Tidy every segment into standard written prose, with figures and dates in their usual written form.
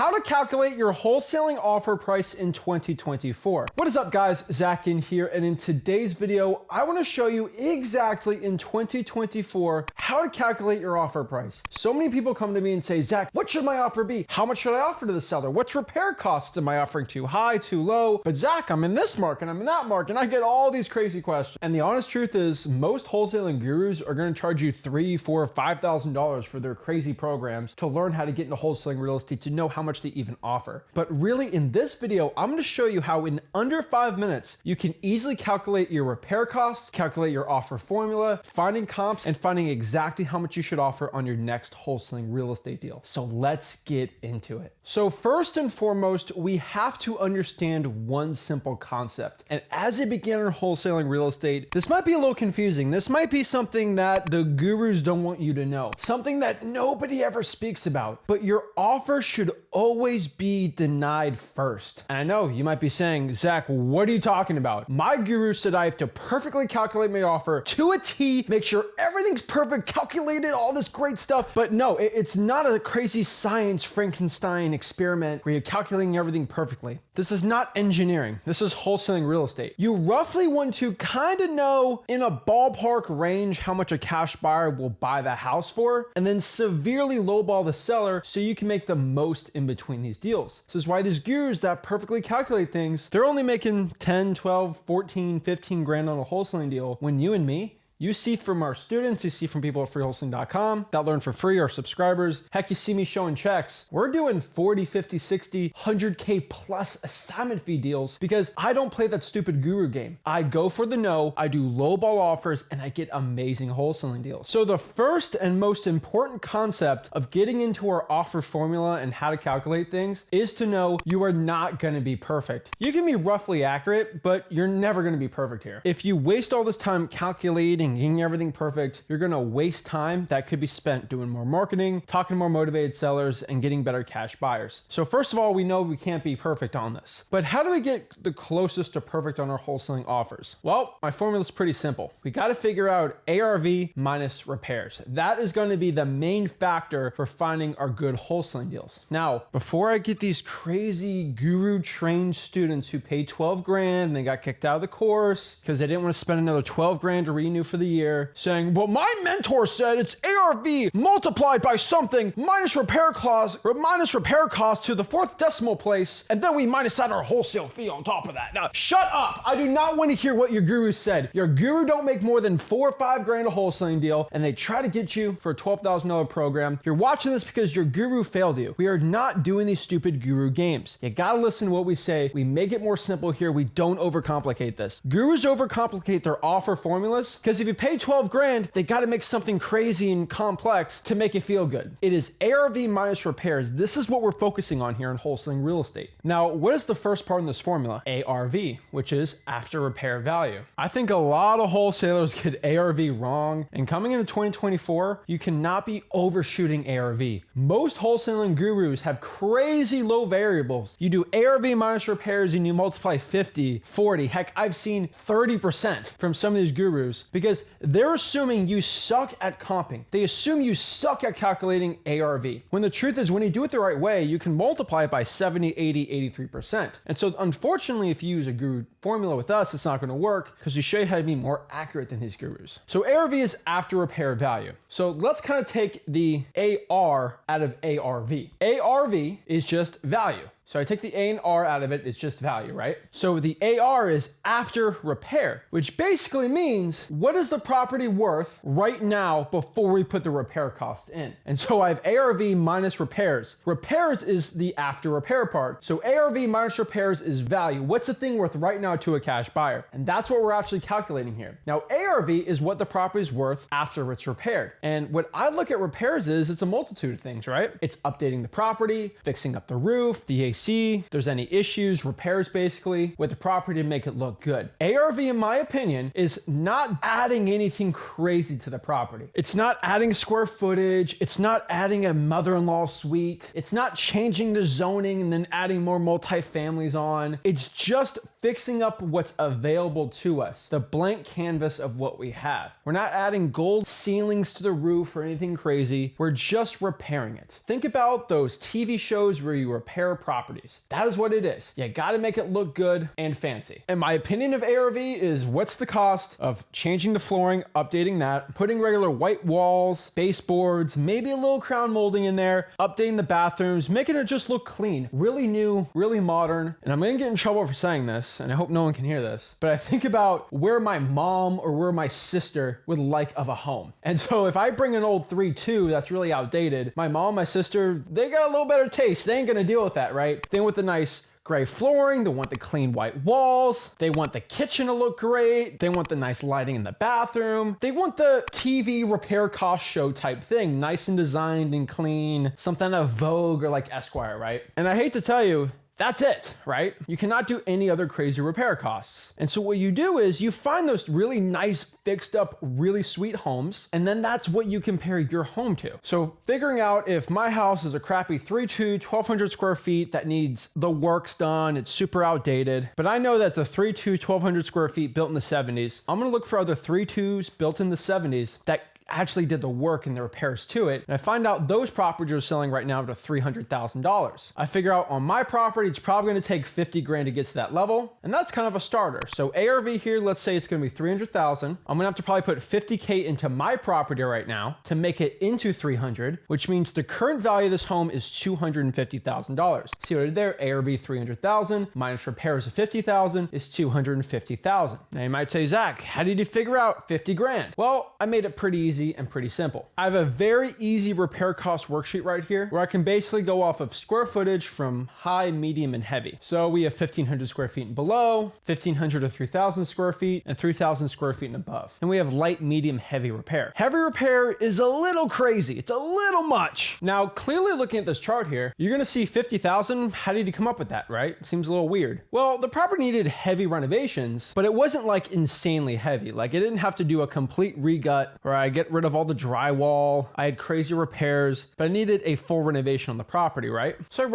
How to calculate your wholesaling offer price in 2024. What is up, guys? Zach in here, and in today's video, I want to show you exactly in 2024 how to calculate your offer price. So many people come to me and say, Zach, what should my offer be? How much should I offer to the seller? What's repair costs am I offering? Too high, too low? But Zach, I'm in this market, I'm in that market, and I get all these crazy questions. And the honest truth is, most wholesaling gurus are going to charge you $3,000, $4,000, $5,000 for their crazy programs to learn how to get into wholesaling real estate, to know how much they even offer. But really, in this video, I'm going to show you how in under 5 minutes, you can easily calculate your repair costs, calculate your offer formula, finding comps, and finding exactly how much you should offer on your next wholesaling real estate deal. So let's get into it. So first and foremost, we have to understand one simple concept. And as a beginner in wholesaling real estate, this might be a little confusing. This might be something that the gurus don't want you to know, something that nobody ever speaks about, but your offer should always be denied first. And I know you might be saying, Zach, what are you talking about? My guru said I have to perfectly calculate my offer to a T, make sure everything's perfect, calculated, all this great stuff. But no, it's not a crazy science Frankenstein experiment where you're calculating everything perfectly. This is not engineering. This is wholesaling real estate. You roughly want to kind of know in a ballpark range how much a cash buyer will buy the house for, and then severely lowball the seller so you can make the most in between these deals. This is why these gurus that perfectly calculate things, they're only making 10, 12, 14, 15 grand on a wholesaling deal, when you and me, you see from our students, you see from people at freewholesaling.com that learn for free, our subscribers. Heck, you see me showing checks. We're doing 40, 50, 60, 100K plus assignment fee deals because I don't play that stupid guru game. I go for the no, I do lowball offers, and I get amazing wholesaling deals. So the first and most important concept of getting into our offer formula and how to calculate things is to know you are not gonna be perfect. You can be roughly accurate, but you're never gonna be perfect here. If you waste all this time calculating, getting everything perfect, you're gonna waste time that could be spent doing more marketing, talking to more motivated sellers, and getting better cash buyers. So first of all, we know we can't be perfect on this. But how do we get the closest to perfect on our wholesaling offers? Well, my formula is pretty simple. We gotta figure out ARV minus repairs. That is gonna be the main factor for finding our good wholesaling deals. Now, before I get these crazy guru trained students who paid 12 grand and they got kicked out of the course because they didn't want to spend another 12 grand to renew for the year, saying, well, my mentor said it's ARV multiplied by something minus repair clause or minus repair cost to the fourth decimal place, and then we minus out our wholesale fee on top of that. Now, shut up. I do not want to hear what your guru said. Your guru don't make more than 4 or 5 grand a wholesaling deal, and they try to get you for a $12,000 program. You're watching this because your guru failed you. We are not doing these stupid guru games. You gotta listen to what we say. We make it more simple here. We don't overcomplicate this. Gurus overcomplicate their offer formulas because if you pay 12 grand, they got to make something crazy and complex to make it feel good. It is ARV minus repairs. This is what we're focusing on here in wholesaling real estate. Now, what is the first part in this formula? ARV, which is after repair value. I think a lot of wholesalers get ARV wrong, and coming into 2024, you cannot be overshooting ARV. Most wholesaling gurus have crazy low variables. You do ARV minus repairs and you multiply 50, 40, heck, I've seen 30% from some of these gurus because they're assuming you suck at comping. They assume you suck at calculating ARV. When the truth is, when you do it the right way, you can multiply it by 70, 80, 83%. And so unfortunately, if you use a guru formula with us, it's not gonna work because we show you how to be more accurate than these gurus. So ARV is after repair value. So let's kind of take the AR out of ARV. ARV is just value. So I take the A and R out of it, it's just value, right? So the AR is after repair, which basically means what is the property worth right now before we put the repair cost in? And so I have ARV minus repairs. Repairs is the after repair part. So ARV minus repairs is value. What's the thing worth right now to a cash buyer? And that's what we're actually calculating here. Now, ARV is what the property is worth after it's repaired. And what I look at repairs is, it's a multitude of things, right? It's updating the property, fixing up the roof, the AC, if there's any issues, repairs basically, with the property to make it look good. ARV, in my opinion, is not adding anything crazy to the property. It's not adding square footage. It's not adding a mother-in-law suite. It's not changing the zoning and then adding more multifamilies on. It's just fixing up what's available to us, the blank canvas of what we have. We're not adding gold ceilings to the roof or anything crazy. We're just repairing it. Think about those TV shows where you repair properties. That is what it is. You gotta make it look good and fancy. And my opinion of ARV is, what's the cost of changing the flooring, updating that, putting regular white walls, baseboards, maybe a little crown molding in there, updating the bathrooms, making it just look clean, really new, really modern. And I'm gonna get in trouble for saying this, and I hope no one can hear this, but I think about where my mom or where my sister would like of a home. And so if I bring an old 3.2 that's really outdated, my mom, my sister, they got a little better taste. They ain't gonna deal with that, right? They want the nice gray flooring, they want the clean white walls, they want the kitchen to look great, they want the nice lighting in the bathroom, they want the TV repair cost show type thing, nice and designed and clean, something of Vogue or like Esquire, right? And I hate to tell you, that's it, right? You cannot do any other crazy repair costs. And so what you do is you find those really nice, fixed up, really sweet homes, and then that's what you compare your home to. So figuring out if my house is a crappy 3.2, 1,200 square feet that needs the works done, it's super outdated, but I know that's a 3.2, 1,200 square feet built in the 70s. I'm gonna look for other 3.2s built in the 70s that actually did the work and the repairs to it. And I find out those properties are selling right now to $300,000. I figure out on my property, it's probably gonna take 50 grand to get to that level. And that's kind of a starter. So ARV here, let's say it's gonna be 300,000. I'm gonna have to probably put 50K into my property right now to make it into 300, which means the current value of this home is $250,000. See what I did there? ARV 300,000 minus repairs of 50,000 is 250,000. Now you might say, Zach, how did you figure out 50 grand? Well, I made it pretty easy and pretty simple. I have a very easy repair cost worksheet right here where I can basically go off of square footage from high, medium, and heavy. So we have 1,500 square feet and below, 1,500 to 3,000 square feet, and 3,000 square feet and above. And we have light, medium, heavy repair. Heavy repair is a little crazy. It's a little much. Now, clearly looking at this chart here, you're gonna see 50,000. How did you come up with that, right? Seems a little weird. Well, the property needed heavy renovations, but it wasn't like insanely heavy. Like it didn't have to do a complete regut or I get rid of all the drywall. I had crazy repairs, but I needed a full renovation on the property, right? So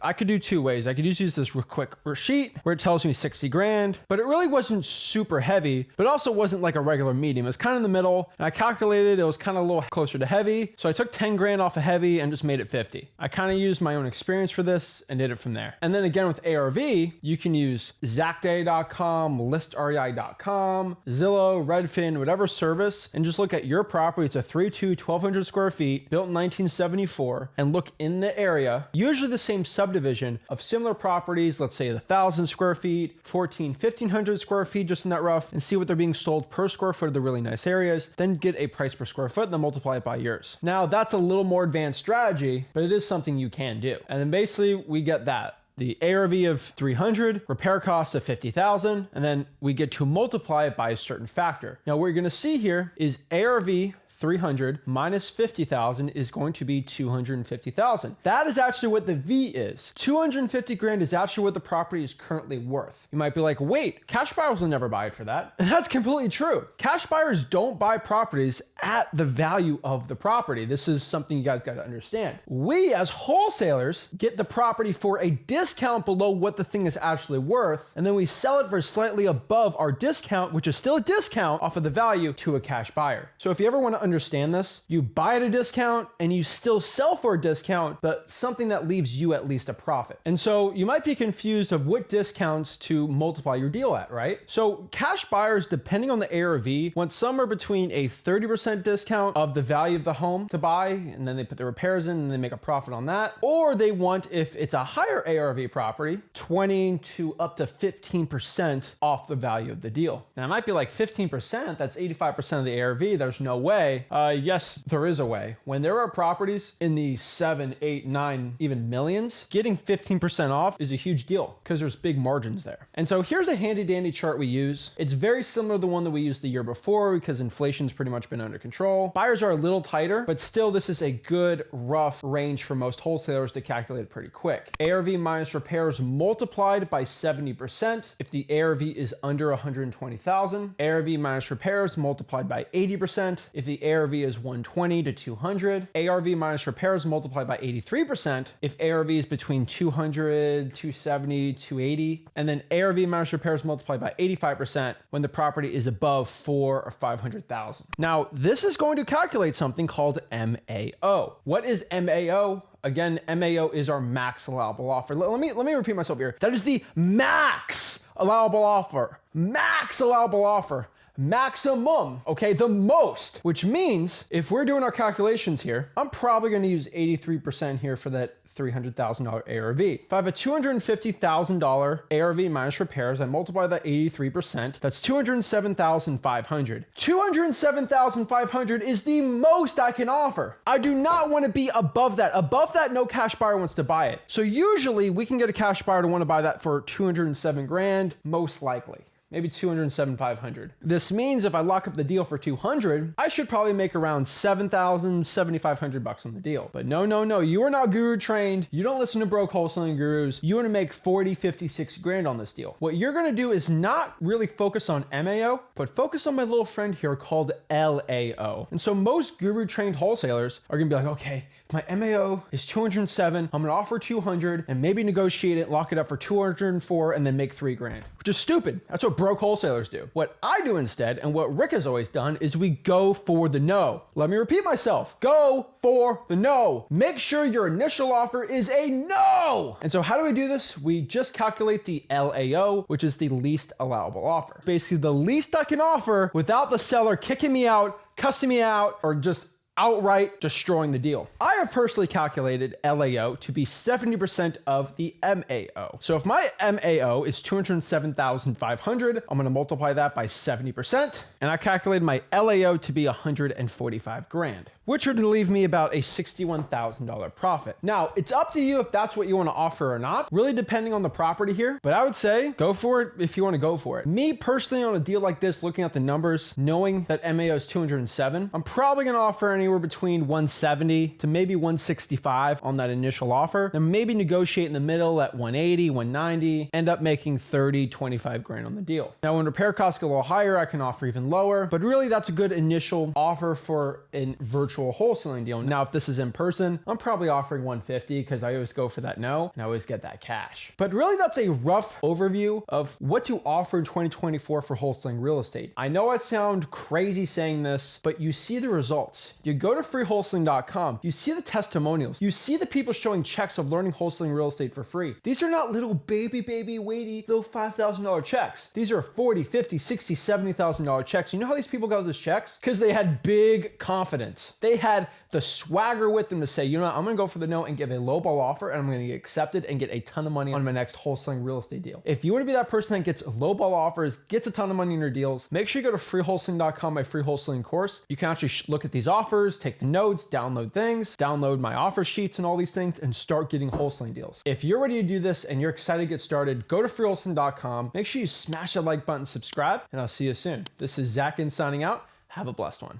I could do two ways. I could just use this real quick sheet where it tells me 60 grand, but it really wasn't super heavy, but also wasn't like a regular medium. It was kind of in the middle. And I calculated it was kind of a little closer to heavy. So I took 10 grand off of heavy and just made it 50. I kind of used my own experience for this and did it from there. And then again with ARV, you can use ZachDay.com, ListREI.com, Zillow, Redfin, whatever service, and just look at your property. It's a 3.2, 1,200 square feet, built in 1974, and look in the area, usually the same subdivision of similar properties, let's say 1,000 square feet, 1,500 square feet, just in that rough, and see what they're being sold per square foot of the really nice areas, then get a price per square foot and then multiply it by yours. Now that's a little more advanced strategy, but it is something you can do. And then basically we get that. The ARV of 300, repair costs of 50,000, and then we get to multiply it by a certain factor. Now what you're gonna see here is ARV 300 minus 50,000 is going to be 250,000. That is actually what the V is. 250 grand is actually what the property is currently worth. You might be like, wait, cash buyers will never buy it for that. And that's completely true. Cash buyers don't buy properties at the value of the property. This is something you guys got to understand. We as wholesalers get the property for a discount below what the thing is actually worth, and then we sell it for slightly above our discount, which is still a discount off of the value, to a cash buyer. So if you ever want to understand this, you buy at a discount and you still sell for a discount, but something that leaves you at least a profit. And so you might be confused of what discounts to multiply your deal at, right? So cash buyers, depending on the ARV, want somewhere between a 30% discount of the value of the home to buy, and then they put the repairs in and they make a profit on that. Or they want, if it's a higher ARV property, 20 to up to 15% off the value of the deal. Now it might be like 15%, that's 85% of the ARV, there's no way. Yes, there is a way. When there are properties in the 7, 8, 9, even millions, getting 15% off is a huge deal because there's big margins there. And so here's a handy dandy chart we use. It's very similar to the one that we used the year before because inflation's pretty much been under control. Buyers are a little tighter, but still this is a good rough range for most wholesalers to calculate pretty quick. ARV minus repairs multiplied by 70% if the ARV is under 120,000. ARV minus repairs multiplied by 80% if the ARV is 120 to 200. ARV minus repairs multiplied by 83% if ARV is between 200, 270, 280. And then ARV minus repairs multiplied by 85% when the property is above 4 or 500,000. Now, this is going to calculate something called MAO. What is MAO? Again, MAO is our max allowable offer. Let me repeat myself here. That is the max allowable offer. Max allowable offer. Maximum, okay, the most, which means if we're doing our calculations here, I'm probably going to use 83% here for that $300,000 ARV. If I have a $250,000 ARV minus repairs, I multiply that 83%, that's $207,500. $207,500 is the most I can offer. I do not want to be above that. Above that, no cash buyer wants to buy it. So usually we can get a cash buyer to want to buy that for 207 grand, most likely. Maybe 207,500. This means if I lock up the deal for 200, I should probably make around 7,000, 7,500 bucks on the deal. But no, you are not guru trained. You don't listen to broke wholesaling gurus. You want to make 40, 56 grand on this deal. What you're going to do is not really focus on MAO, but focus on my little friend here called LAO. And so most guru trained wholesalers are going to be like, okay, my MAO is 207. I'm going to offer 200 and maybe negotiate it, lock it up for 204 and then make 3 grand, which is stupid. That's what broke wholesalers do. What I do instead, and what Rick has always done, is we go for the no. Let me repeat myself. Go for the no. Make sure your initial offer is a no. And so how do we do this? We just calculate the LAO, which is the least allowable offer. Basically the least I can offer without the seller kicking me out, cussing me out, or just outright destroying the deal. I have personally calculated LAO to be 70% of the MAO. So if my MAO is 207,500, I'm going to multiply that by 70%. And I calculated my LAO to be 145 grand, which would leave me about a $61,000 profit. Now, it's up to you if that's what you want to offer or not, really depending on the property here. But I would say go for it if you want to go for it. Me personally, on a deal like this, looking at the numbers, knowing that MAO is 207, I'm probably going to offer anywhere between 170 to maybe 165 on that initial offer, and maybe negotiate in the middle at 180, 190, end up making 30, 25 grand on the deal. Now, when repair costs go a little higher, I can offer even lower, but really that's a good initial offer for a virtual wholesaling deal. Now, if this is in person, I'm probably offering 150 because I always go for that no, and I always get that cash. But really that's a rough overview of what to offer in 2024 for wholesaling real estate. I know I sound crazy saying this, but you see the results. You go to freewholesaling.com, you see the testimonials, you see the people showing checks of learning wholesaling real estate for free. These are not little baby weighty little $5,000 checks. These are $40, $50, $60, $70,000 checks. You know how these people got those checks? Because they had big confidence. They had the swagger with them to say, you know what, I'm gonna go for the no and give a lowball offer, and I'm gonna get accepted and get a ton of money on my next wholesaling real estate deal. If you want to be that person that gets lowball offers, gets a ton of money in your deals, make sure you go to freewholesaling.com, my free wholesaling course. You can actually look at these offers, take the notes, download things, download my offer sheets and all these things, and start getting wholesaling deals. If you're ready to do this and you're excited to get started, go to freewholesaling.com. Make sure you smash that like button, subscribe, and I'll see you soon. This is Zach signing out. Have a blessed one.